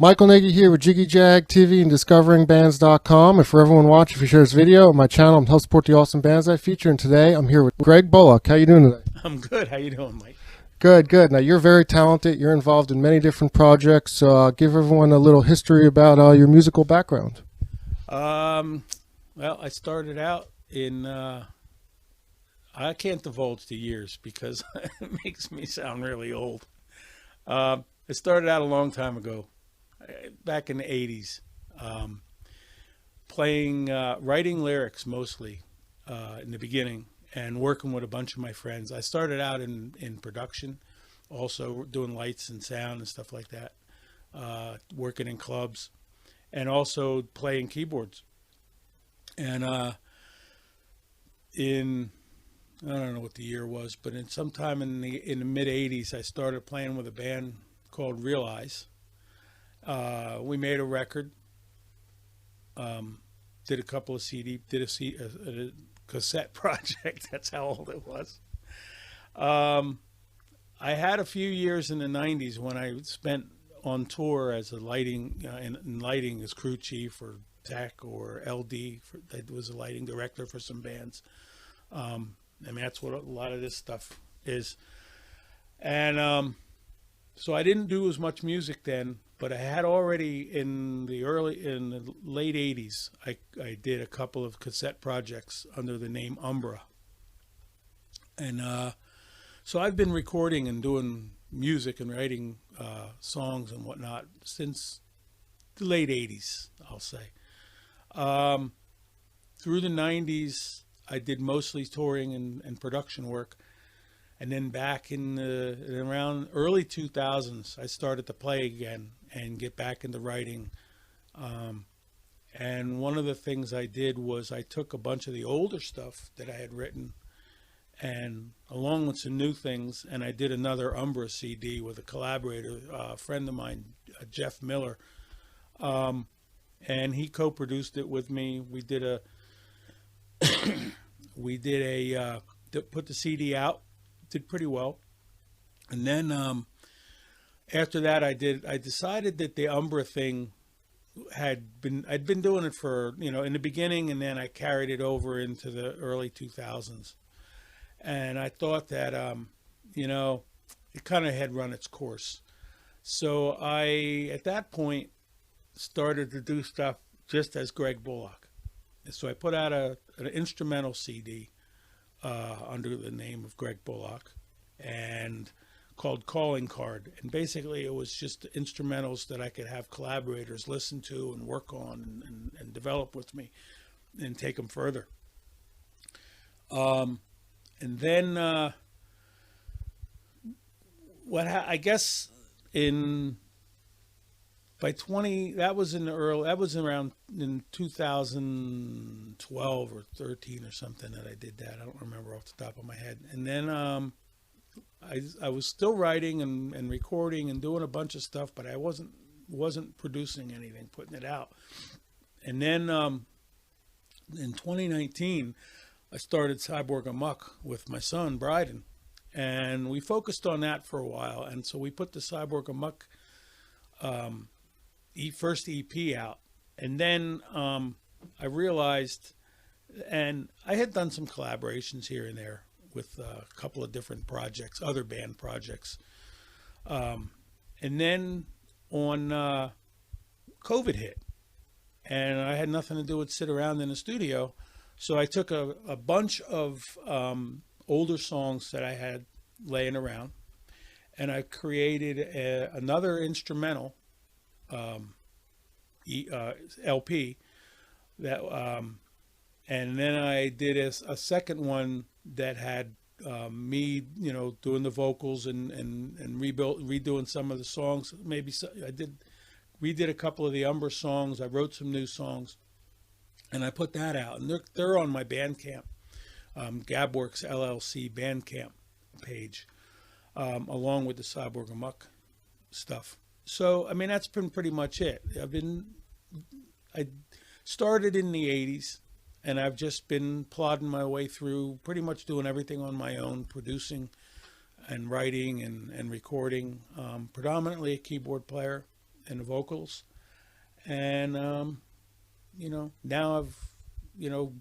Michael Nagy here with Jiggy Jag TV and Discoveringbands.com. And for everyone watching, if you share this video on my channel, I'm help support the awesome bands I feature. And today I'm here with Greg Bullock. How you doing today? I'm good. How you doing, Mike? Good, good. Now you're very talented. You're involved in many different projects. So give everyone a little history about your musical background. Well, I started out in. I can't divulge the years because it makes me sound really old. I started out a long time ago, back in the 80s, playing, writing lyrics mostly in the beginning and working with a bunch of my friends. I started out in production, also doing lights and sound and stuff like that, working in clubs, and also playing keyboards. And I don't know what the year was, but in sometime in the mid 80s, I started playing with a band called Realize. We made a record, did a couple of did a cassette project. That's how old it was. I had a few years in the 90s when I spent on tour as a lighting, in lighting as crew chief or tech or LD. That was a lighting director for some bands. I mean, that's what a lot of this stuff is. And so I didn't do as much music then, but I had already in the late 80s, I did a couple of cassette projects under the name Umbra. And so I've been recording and doing music and writing songs and whatnot since the late 80s, I'll say. Through the 90s, I did mostly touring and production work. And then back in around early 2000s, I started to play again and get back into writing. And one of the things I did was I took a bunch of the older stuff that I had written and along with some new things, and I did another Umbra CD with a collaborator, a friend of mine, Jeff Miller. And he co-produced it with me. We did put the CD out, did pretty well. And then after that I decided that the Umbra thing I'd been doing it for, in the beginning, and then I carried it over into the early 2000s. And I thought that, it kind of had run its course. So I, at that point, started to do stuff just as Greg Bullock. So I put out an instrumental CD under the name of Greg Bullock and called Calling Card. And basically it was just instrumentals that I could have collaborators listen to and work on and develop with me and take them further. And then I guess that was around in 2012 or 13 or something that I did that. I don't remember off the top of my head. And then I was still writing and recording and doing a bunch of stuff, but I wasn't producing anything, putting it out. And then in 2019, I started Cyborg Amok with my son, Bryden, and we focused on that for a while. And so we put the Cyborg Amok first EP out, and then I realized, and I had done some collaborations here and there with a couple of different projects, other band projects, and then on COVID hit, and I had nothing to do but sit around in the studio. So I took a bunch of older songs that I had laying around, and I created another instrumental LP that, and then I did a second one that had me, doing the vocals and redoing some of the songs. Maybe redid a couple of the Umbra songs. I wrote some new songs, and I put that out, and they're on my Bandcamp, Gabworks LLC Bandcamp page, along with the Cyborg Amok stuff. So, I mean, that's been pretty much it. I started in the 80s, and I've just been plodding my way through, pretty much doing everything on my own, producing and writing and recording, predominantly a keyboard player. and the vocals. And now I've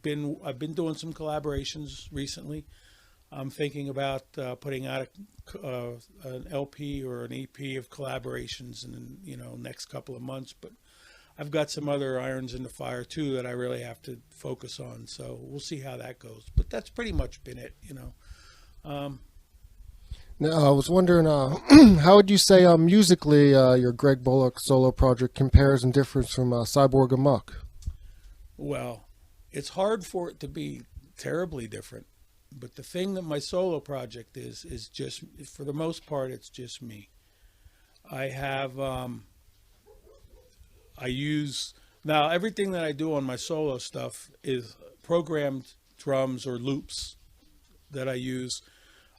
been doing some collaborations recently. I'm thinking about putting out an LP or an EP of collaborations in next couple of months. But I've got some other irons in the fire too that I really have to focus on. So we'll see how that goes. But that's pretty much been it. Now, I was wondering, how would you say musically your Greg Bullock solo project compares and differs from Cyborg Amok? Well, it's hard for it to be terribly different. But the thing that my solo project is just, for the most part, it's just me. I have, I use, now everything that I do on my solo stuff is programmed drums or loops that I use.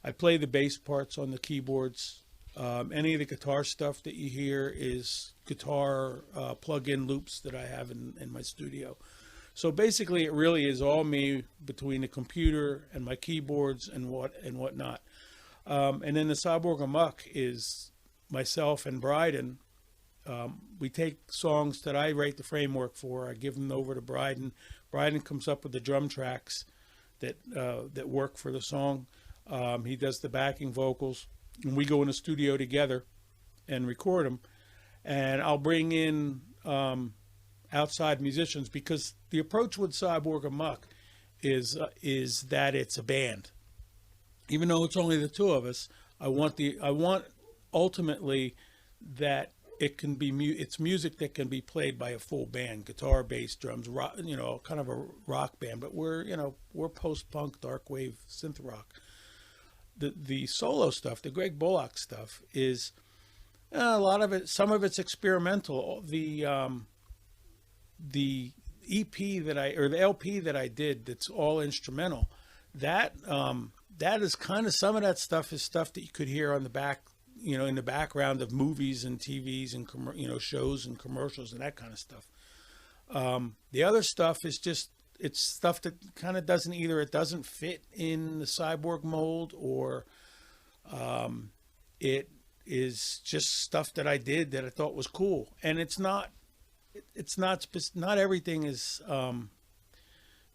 I play the bass parts on the keyboards. Any of the guitar stuff that you hear is guitar plug-in loops that I have in my studio. So basically, it really is all me between the computer and my keyboards and whatnot. And then the Cyborg Amok is myself and Bryden. We take songs that I write the framework for. I give them over to Bryden. Bryden comes up with the drum tracks that work for the song. He does the backing vocals, and we go in the studio together and record them. And I'll bring in outside musicians, because the approach with Cyborg Amok is that it's a band. Even though it's only the two of us, I want ultimately that it's music that can be played by a full band, guitar, bass, drums, rock, kind of a rock band. But we're post-punk, darkwave, synth rock. The solo stuff, the Greg Bullock stuff, is a lot of it. Some of it's experimental. The EP the LP that I did, that's all instrumental. That is kind of, some of that stuff is stuff that you could hear on the back, in the background of movies and TVs and shows and commercials and that kind of stuff. The other stuff is just, it's stuff that kind of it doesn't fit in the Cyborg mold, or it is just stuff that I did that I thought was cool. And not everything is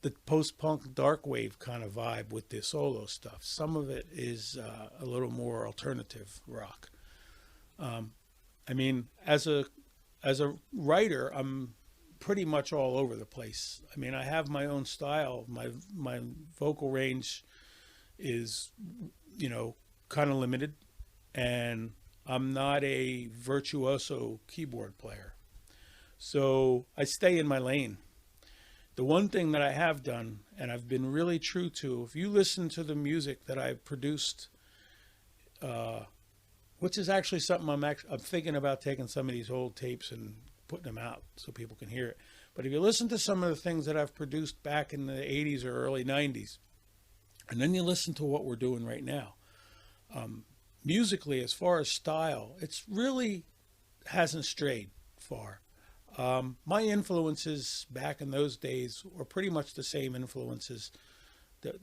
the post-punk darkwave kind of vibe with the solo stuff. Some of it is a little more alternative rock. I mean, as a writer, I'm pretty much all over the place. I mean, I have my own style. My vocal range is, kind of limited, and I'm not a virtuoso keyboard player. So I stay in my lane. The one thing that I have done, and I've been really true to, if you listen to the music that I've produced, which is actually something I'm thinking about taking some of these old tapes and putting them out so people can hear it. But if you listen to some of the things that I've produced back in the 80s or early 90s, and then you listen to what we're doing right now, musically, as far as style, it's really hasn't strayed far. My influences back in those days were pretty much the same influences that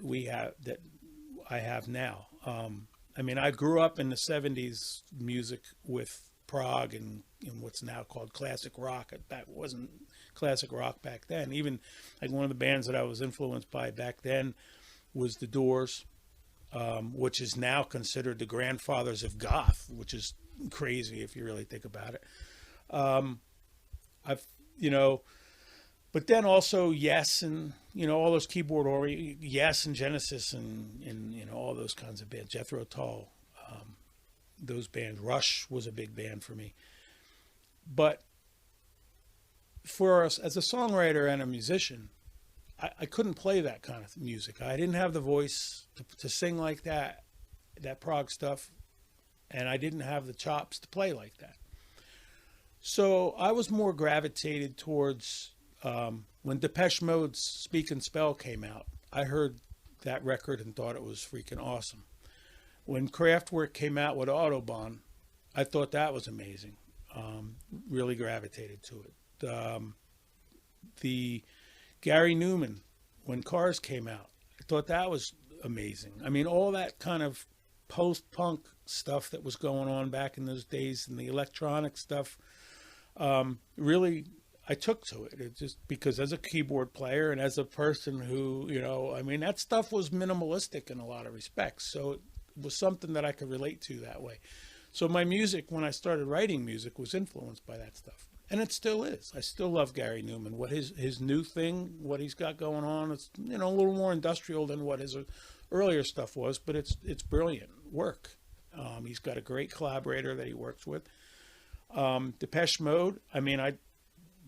I have now. I mean, I grew up in the 70s music with prog and what's now called classic rock. That wasn't classic rock back then. Even like one of the bands that I was influenced by back then was The Doors, which is now considered the grandfathers of goth, which is crazy if you really think about it. But then also Yes, and all those keyboard Yes and Genesis and all those kinds of bands, Jethro Tull, those bands. Rush was a big band for me. But for us as a songwriter and a musician, I couldn't play that kind of music. I didn't have the voice to sing like that prog stuff, and I didn't have the chops to play like that. So I was more gravitated towards, when Depeche Mode's Speak and Spell came out, I heard that record and thought it was freaking awesome. When Kraftwerk came out with Autobahn, I thought that was amazing. Really gravitated to it. The Gary Newman, when Cars came out, I thought that was amazing. I mean, all that kind of post-punk stuff that was going on back in those days, and the electronic stuff, really, I took to it. It just because as a keyboard player and as a person who, I mean, that stuff was minimalistic in a lot of respects. So it was something that I could relate to that way. So my music, when I started writing music, was influenced by that stuff. And it still is. I still love Gary Newman. What his new thing, what he's got going on, it's a little more industrial than what his earlier stuff was, but it's brilliant work. He's got a great collaborator that he works with. Depeche Mode, I mean,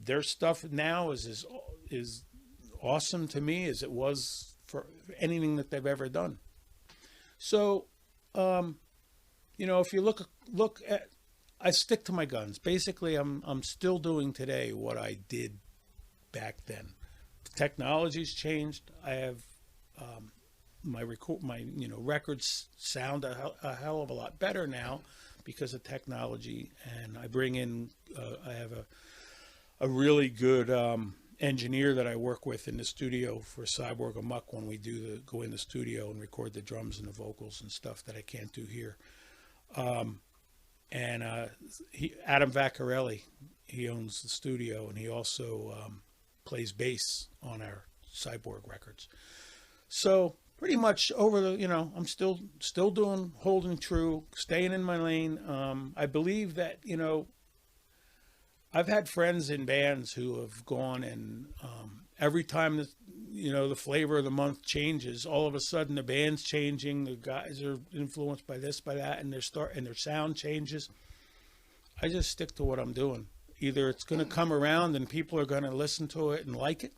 their stuff now is awesome to me as it was for anything that they've ever done. So, if you look at, I stick to my guns. Basically, I'm still doing today what I did back then. The technology's changed. I have my records sound a hell of a lot better now because of technology, and I bring in I have a really good engineer that I work with in the studio for Cyborg Amok when we go in the studio and record the drums and the vocals and stuff that I can't do here. Adam Vaccarelli, he owns the studio, and he also plays bass on our Cyborg records. So pretty much I'm still holding true, staying in my lane. I believe that, I've had friends in bands who have gone and every time the flavor of the month changes, all of a sudden the band's changing, the guys are influenced by this, by that, and their sound changes. I just stick to what I'm doing. Either it's going to come around and people are going to listen to it and like it,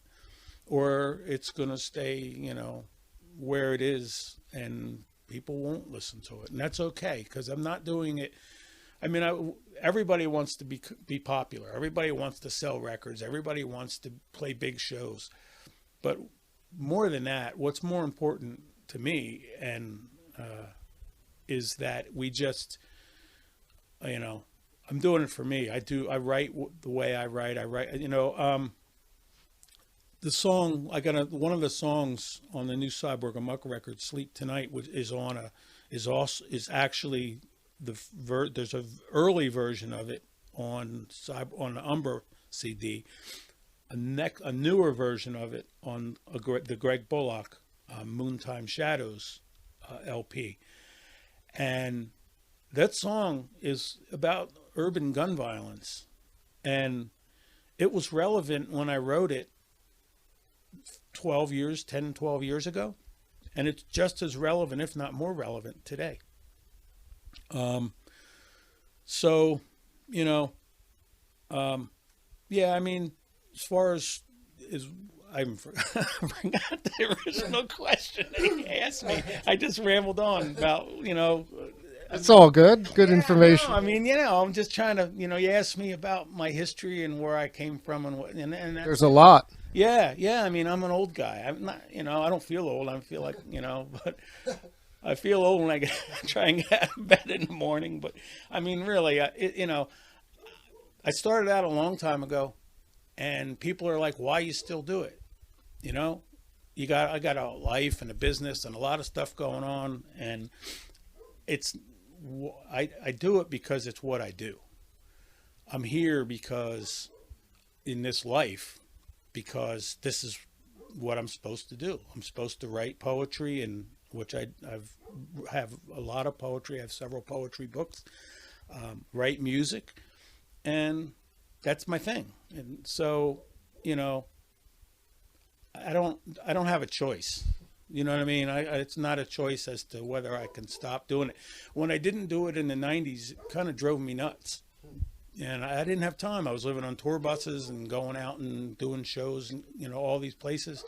or it's going to stay, where it is and people won't listen to it. And that's okay, because I'm not doing it. I mean, everybody wants to be popular. Everybody wants to sell records. Everybody wants to play big shows. But more than that, what's more important to me is that we just, I'm doing it for me. I write the way I write. The song, one of the songs on the new Cyborg Amok record, "Sleep Tonight," is actually there's an early version of it on the Umber CD, a newer version of it on the Greg Bullock Moontime Shadows LP, and that song is about urban gun violence, and it was relevant when I wrote it 10, 12 years ago, and it's just as relevant, if not more relevant, today. Yeah, I mean, as far as I forgot the original question that you asked me. I just rambled on about, It's all good. Good information. No, I mean, I'm just trying to, you asked me about my history and where I came from and what, and there's a lot. Yeah. I mean, I'm an old guy. I'm not, I don't feel old. I feel like, but I feel old when I try and get out of bed in the morning. But I mean, really, I started out a long time ago, and people are like, "Why you still do it?" I got a life and a business and a lot of stuff going on, and I do it because it's what I do. I'm here because in this life, because this is what I'm supposed to do. I'm supposed to write poetry, and which I have a lot of poetry. I have several poetry books. Write music, and that's my thing. And so, I don't have a choice. You know what I mean? It's not a choice as to whether I can stop doing it. When I didn't do it in the 90s, it kind of drove me nuts. And I didn't have time. I was living on tour buses and going out and doing shows and, all these places.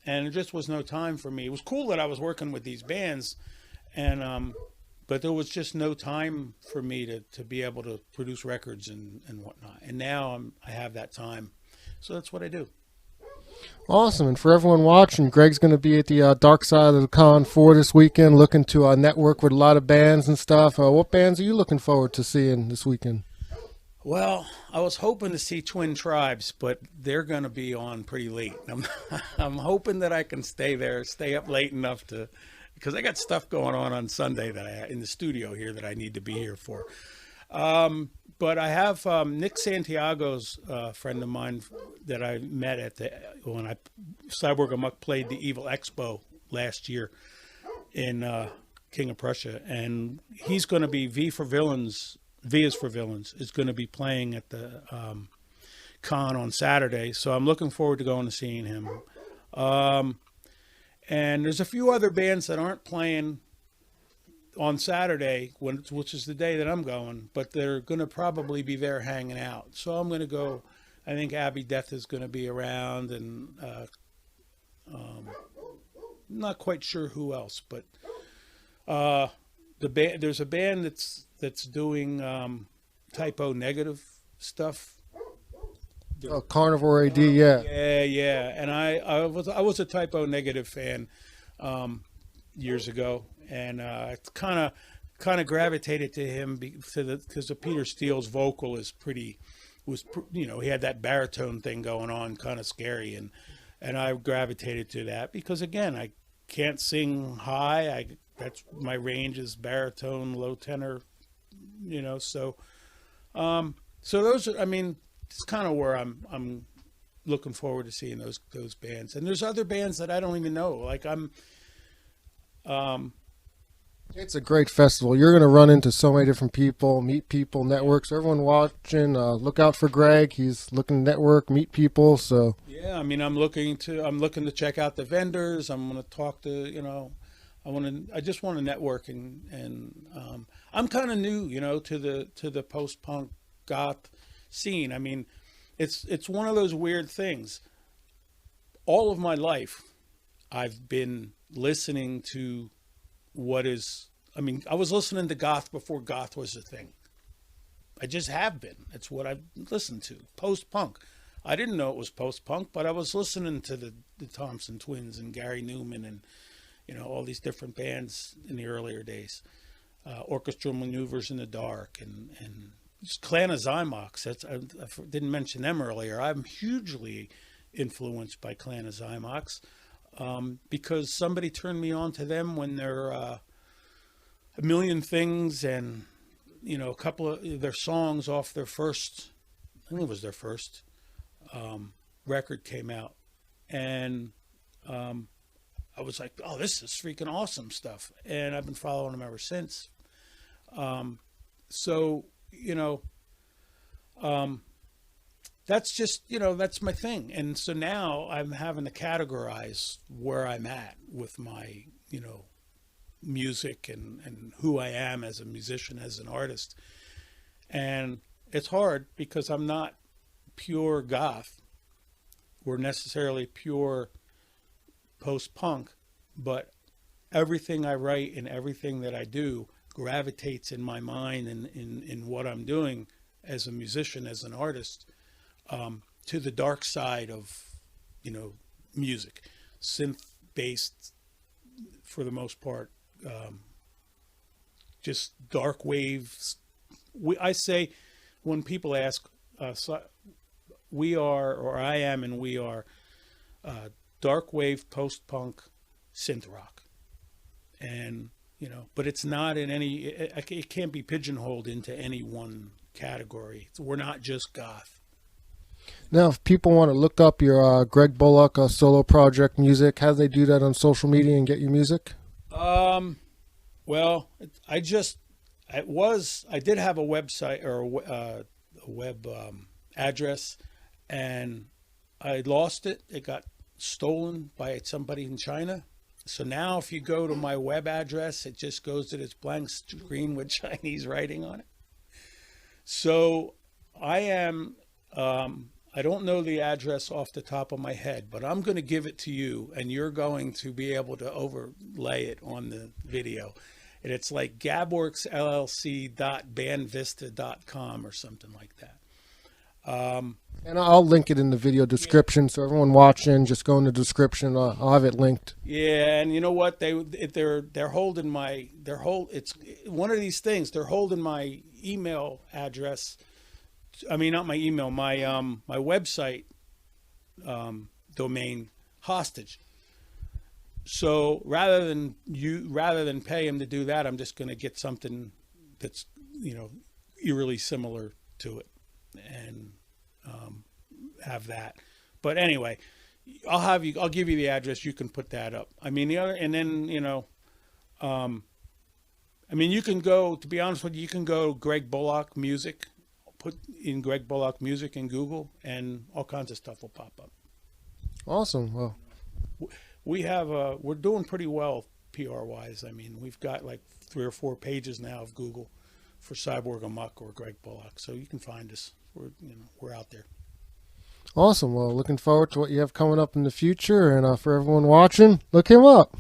And there just was no time for me. It was cool that I was working with these bands, and but there was just no time for me to be able to produce records and whatnot. And now I have that time. So that's what I do. Awesome. And for everyone watching, Greg's going to be at the Dark Side of the Con 4 this weekend, looking to network with a lot of bands and stuff. What bands are you looking forward to seeing this weekend? Well, I was hoping to see Twin Tribes, but they're going to be on pretty late. I'm hoping that I can stay up late enough because I got stuff going on Sunday in the studio here that I need to be here for. but I have Nick Santiago's friend of mine that I met at when Cyborg Amok played the Evil Expo last year in King of Prussia, and he's going to be V is for Villains is going to be playing at the con on Saturday, so I'm looking forward to going to seeing him. And there's a few other bands that aren't playing on Saturday, which is the day that I'm going, but they're going to probably be there hanging out. So I'm going to go. I think Abby Death is going to be around, and not quite sure who else, but there's a band that's doing typo negative stuff. Oh, Carnivore AD, yeah. Yeah. And I was a typo negative fan years ago, and it's kind of gravitated to him because of Peter Steele's vocal he had that baritone thing going on, kind of scary, and I gravitated to that because, again, I can't sing high. That's my range is baritone, low tenor, so those are, I mean, it's kind of where I'm looking forward to seeing those bands. And there's other bands that I don't even know. Like it's a great festival. You're going to run into so many different people, meet people, network. So everyone watching, look out for Greg. He's looking to network, meet people. So yeah, I mean, I'm looking to check out the vendors. I'm going to talk to, I just want to network and I'm kind of new, to the post-punk goth scene. I mean, it's one of those weird things. All of my life, I've been listening to I was listening to goth before goth was a thing. I just have been. It's what I've listened to. Post-punk. I didn't know it was post-punk, but I was listening to the Thompson Twins and Gary Newman and, all these different bands in the earlier days. Orchestral Maneuvers in the Dark and just Clan of Zymox. I didn't mention them earlier. I'm hugely influenced by Clan of Zymox because somebody turned me on to them when they're A Million Things and, a couple of their songs off their first, I think it was their first record came out. And I was like, oh, this is freaking awesome stuff. And I've been following them ever since. That's just, that's my thing. And so now I'm having to categorize where I'm at with my, music and who I am as a musician, as an artist. And it's hard because I'm not pure goth or necessarily pure post-punk, but everything I write and everything that I do gravitates in my mind and in what I'm doing as a musician, as an artist, to the dark side of, music, synth-based for the most part, just dark waves. I say when people ask, we are dark wave, post-punk, synth rock. And, but it's not in any, it can't be pigeonholed into any one category. We're not just goth. now, if people want to look up your Greg Bullock solo project music, how do they do that on social media and get your music? Well, I did have a website or a web address, and I lost it. It got stolen by somebody in China. So now if you go to my web address, it just goes to this blank screen with Chinese writing on it. So I am, I don't know the address off the top of my head, but I'm going to give it to you, and you're going to be able to overlay it on the video. And it's like gabworksllc.bandvista.com or something like that. And I'll link it in the video description, so everyone watching, just go in the description. I'll have it linked. Yeah, and you know what? They're holding it's one of these things. They're holding my email address. I mean, not my email, my website domain hostage. So rather than pay him to do that, I'm just going to get something that's eerily similar to it and have that. But anyway, I'll give you the address. You can put that up. I mean, and then, I mean, you can go, to be honest with you, you can go Greg Bullock Music, put in Greg Bullock Music in Google, and all kinds of stuff will pop up. Awesome. Well, we're doing pretty well PR wise. I mean, we've got like 3 or 4 pages now of Google for Cyborg Amok or Greg Bullock, so you can find us. We're out there. awesome. Well, looking forward to what you have coming up in the future. And for everyone watching, look him up.